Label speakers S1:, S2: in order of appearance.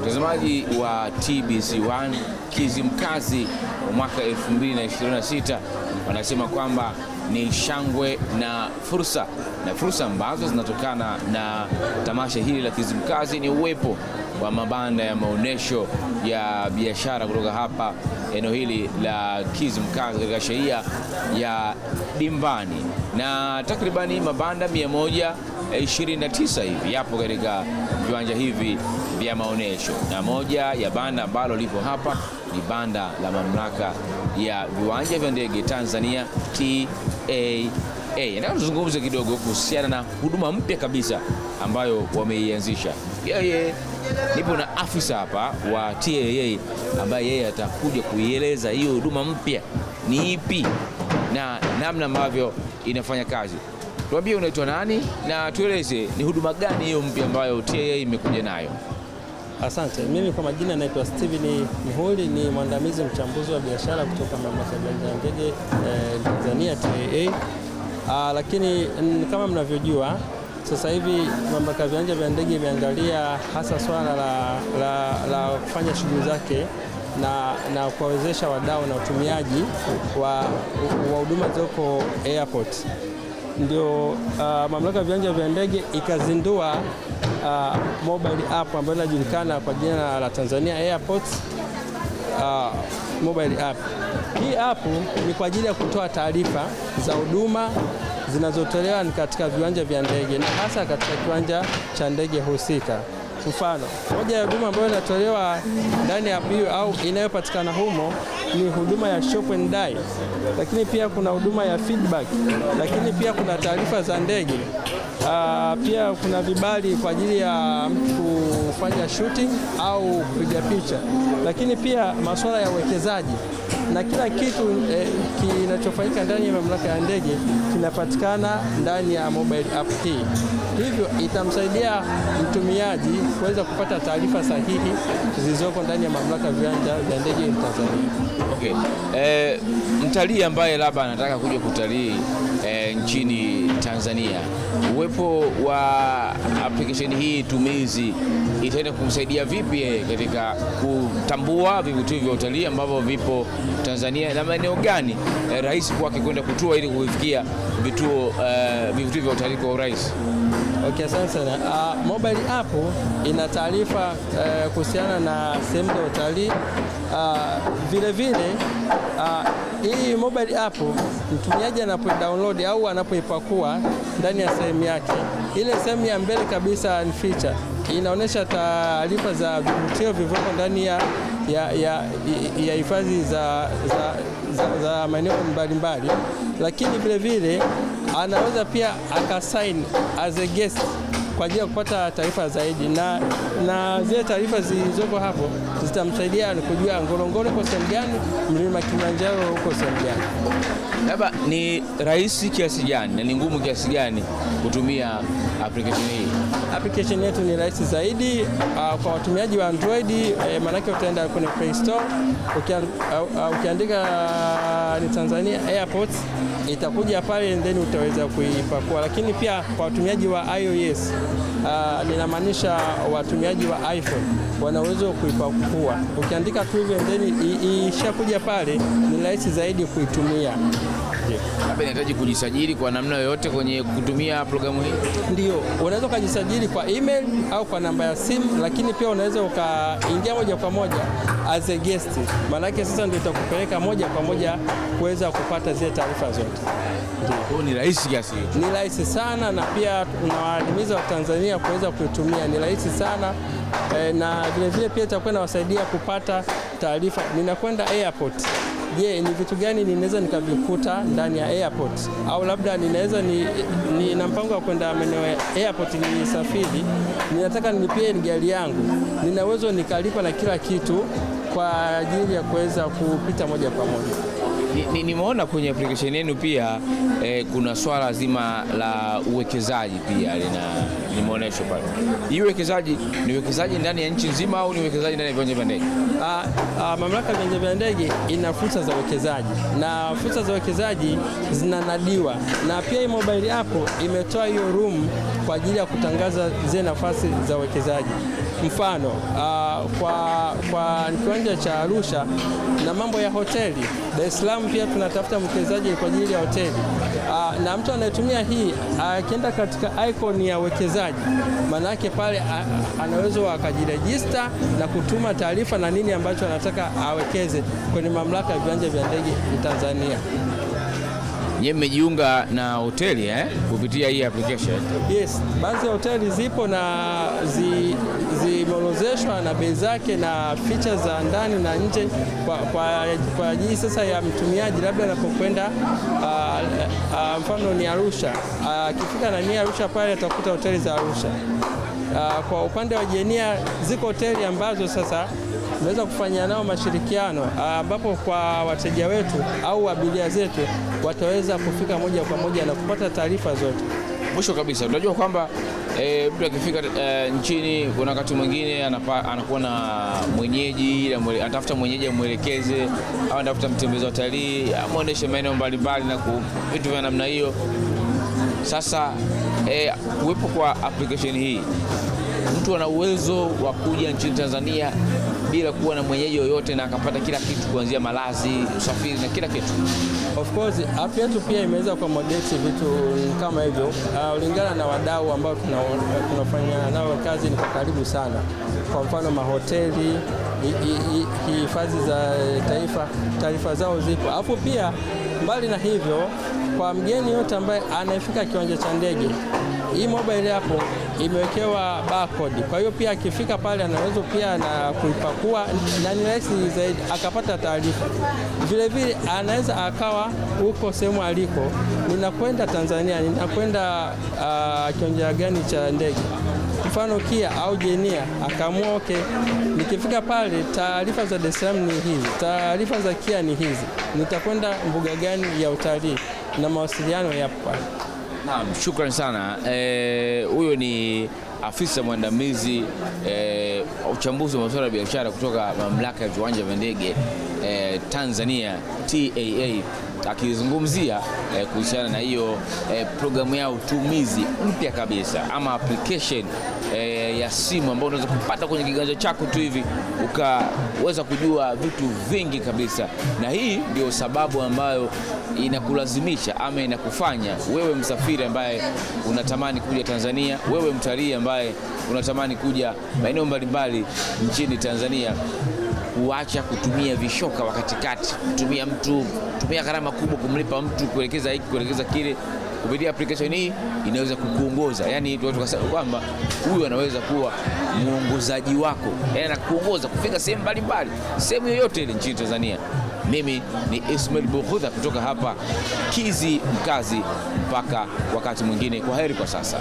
S1: Mtazamaji wa TBC1, Kizimkazi wa mwaka 2026 wanasema kwamba ni shangwe na fursa ambazo zinatokana na tamasha hili la Kizimkazi ni uwepo wa mabanda ya maonesho ya biashara kutoka hapa eneo hili la Kizimkazi katika shehia ya Dimbani, na takribani mabanda 129 hivi yapo katika viwanja hivi vya maonesho, na moja ya banda ambalo lipo hapa ni banda la mamlaka ya viwanja vya ndege Tanzania TAA. Nataka tuzungumze kidogo kuhusiana na huduma mpya kabisa ambayo wameianzisha. Nipo na afisa hapa wa TAA ambaye yeye atakuja kuieleza hiyo huduma mpya ni ipi na namna ambavyo inafanya kazi. Tuambie unaitwa nani na tueleze ni huduma gani hiyo mpya ambayo TAA imekuja nayo.
S2: Asante. Mimi kwa majina naitwa Steven Mihuli, ni mwandamizi mchambuzi wa biashara kutoka mamlaka ya ndege Tanzania TAA. Lakini kama mnavyojua sasa hivi mamlaka ya viwanja vya ndege imeangalia hasa swala la kufanya shughuli zake na kuwawezesha wadau na utumiaji wa huduma zilizoko airport. Ndio mamlaka ya viwanja vya ndege ikazindua mobile app ambayo inajulikana kwa jina la Tanzania Airports mobile app. Hii app ni kwa ajili ya kutoa taarifa za huduma zinazotolewa katika viwanja vya ndege na hasa katika kiwanja cha ndege husika. Mfano, moja ya huduma ambayo inatolewa ndani ya app hiyo au inayopatikana humo ni huduma ya shop and die, lakini pia kuna huduma ya feedback, lakini pia kuna taarifa za ndege. Pia kuna vibali kwa ajili ya mtu kufanya shooting au kupiga picha, lakini pia masuala ya uwekezaji na kila kitu kinachofanyika ndani ya mamlaka ya ndege kinapatikana ndani ya mobile app hii. Hivyo itamsaidia mtumiaji kuweza kupata taarifa sahihi zilizoko ndani ya mamlaka ya viwanja vya ndege Tanzania.
S1: Okay. Mtalii ambaye labda anataka kuja kutalii nchini Tanzania, uwepo wa application hii tumizi itaenda kumsaidia vipi katika kutambua vivutio vya utalii ambavyo vipo Tanzania na maeneo gani rahisi kwake kwenda kutua ili kufikia vivutio vya utalii kwa urahisi?
S2: Okay, asante sana. Mobile app ina taarifa kuhusiana na sehemu za utalii. Vile vile hii mobile app mtumiaji anapodownload au anapoipakua ndani ya sehemu yake, ile sehemu ya mbele kabisa ni feature inaonyesha taarifa za vivutio vilivyoko ndani ya hifadhi za maeneo mbalimbali, lakini vile vile anaweza pia akasign as a guest kwa ajili ya kupata taarifa zaidi, na zile taarifa zilizoko hapo zitamsaidia kujua Ngorongoro uko sehemu gani, mlima Kilimanjaro uko sehemu gani.
S1: Labda ni rahisi kiasi gani na ni ngumu kiasi gani kutumia application hii?
S2: Application yetu ni rahisi zaidi kwa watumiaji wa Android, maanake utaenda kwenye Play Store, ukiandika ni Tanzania Airports itakuja pale, then utaweza kuipakua. Lakini pia kwa watumiaji wa iOS, ninamaanisha watumiaji wa iPhone, wana uwezo kuipakua. Ukiandika tu hivyo then ishakuja pale, ni rahisi zaidi kuitumia.
S1: Labda inahitaji kujisajili kwa namna yoyote kwenye kutumia programu hii?
S2: Ndio, unaweza ukajisajili kwa email au kwa namba ya simu, lakini pia unaweza ukaingia moja kwa moja as a guest. Maanake sasa ndio itakupeleka moja kwa moja kuweza kupata zile taarifa zote.
S1: Ndio, ni rahisi kiasi hicho?
S2: Ni rahisi sana, na pia tunawahimiza Watanzania kuweza kuitumia. Ni rahisi sana na vile vile pia itakuwa inawasaidia kupata taarifa. Ninakwenda airport, je, ni vitu gani ninaweza nikavikuta ndani ya airport? Au labda ninaweza nina mpango wa kwenda maeneo ya airport, ni safiri, ninataka nilipie gari yangu, nina uwezo nikalipa na kila kitu kwa ajili ya kuweza kupita moja kwa moja.
S1: Nimeona kwenye application yenu pia kuna swala zima la uwekezaji pia nimeonyeshwa pale. Hii uwekezaji ni uwekezaji ndani ya nchi nzima au ni uwekezaji ndani ya viwanja vya ndege?
S2: Mamlaka ya viwanja vya ndege ina fursa za uwekezaji, na fursa za uwekezaji zinanadiwa, na pia hii mobile app imetoa hiyo room kwa ajili ya kutangaza zile nafasi za uwekezaji. Mfano kwa kiwanja cha Arusha na mambo ya hoteli. Dar es Salaam pia tunatafuta mwekezaji kwa ajili ya hoteli, na mtu anayetumia hii akienda katika icon ya uwekezaji, maana yake pale anaweza akajirejista na kutuma taarifa na nini ambacho anataka awekeze kwenye mamlaka ya viwanja vya ndege Tanzania.
S1: Nyie mmejiunga na hoteli kupitia hii application?
S2: Yes, baadhi ya hoteli zipo na zimeorozeshwa na bei zake na features za ndani na nje kwa ajili sasa ya mtumiaji, labda anapokwenda mfano ni Arusha, akifika na Arusha pale atakuta hoteli za Arusha. Kwa upande wa Jenia ziko hoteli ambazo sasa tunaweza kufanya nao mashirikiano, ambapo kwa wateja wetu au abiria zetu wataweza kufika moja kwa moja na kupata taarifa zote.
S1: Mwisho kabisa, tunajua kwamba mtu akifika nchini kuna wakati mwingine anakuwa na mwenyeji, anatafuta mwenyeji amwelekeze, au anatafuta mtembezi wa utalii amwonyeshe maeneo mbalimbali na vitu vya namna hiyo. Sasa uwepo kwa application hii, mtu ana uwezo wa kuja nchini Tanzania bila kuwa na mwenyeji yoyote na akapata kila kitu kuanzia malazi, usafiri na kila kitu.
S2: Of course, app yetu pia imeweza accommodate vitu kama hivyo, kulingana na wadau ambao tunafanya nao kazi ni kwa karibu sana. Kwa mfano mahoteli, hifadhi za taifa, taarifa zao zipo. Alafu pia mbali na hivyo, kwa mgeni yote ambaye anafika kiwanja cha ndege, hii mobile hapo imewekewa barcode. Kwa hiyo pia akifika pale anaweza pia na kuipakua na ni rahisi zaidi akapata taarifa. Vile vile anaweza akawa huko sehemu aliko, ninakwenda Tanzania, ninakwenda kiwanja gani cha ndege, mfano Kia au Jenia, akaamua nikifika pale taarifa za Dar es Salaam ni hizi, taarifa za Kia ni hizi, nitakwenda mbuga gani ya utalii, na mawasiliano yapo pale.
S1: Naam, shukrani sana. Huyo ni afisa mwandamizi uchambuzi wa masuala ya biashara kutoka mamlaka ya viwanja vya ndege Tanzania TAA, akizungumzia kuhusiana na hiyo programu yao tumizi mpya kabisa ama application ya simu ambayo unaweza kupata kwenye kiganja chako tu hivi ukaweza kujua vitu vingi kabisa. Na hii ndio sababu ambayo inakulazimisha ama inakufanya wewe msafiri ambaye unatamani kuja Tanzania, wewe mtalii ambaye unatamani kuja maeneo mbalimbali nchini Tanzania, kuacha kutumia vishoka wa katikati, kutumia gharama kubwa kumlipa mtu kuelekeza hiki kuelekeza kile. Kupitia application hii inaweza kukuongoza, yani watu wakasema kwamba huyu anaweza kuwa muongozaji wako, yani anakuongoza kufika sehemu mbalimbali, sehemu yoyote ile nchini Tanzania. Mimi ni Ismail Bukhudha kutoka hapa Kizimkazi, mpaka wakati mwingine, kwa heri kwa sasa.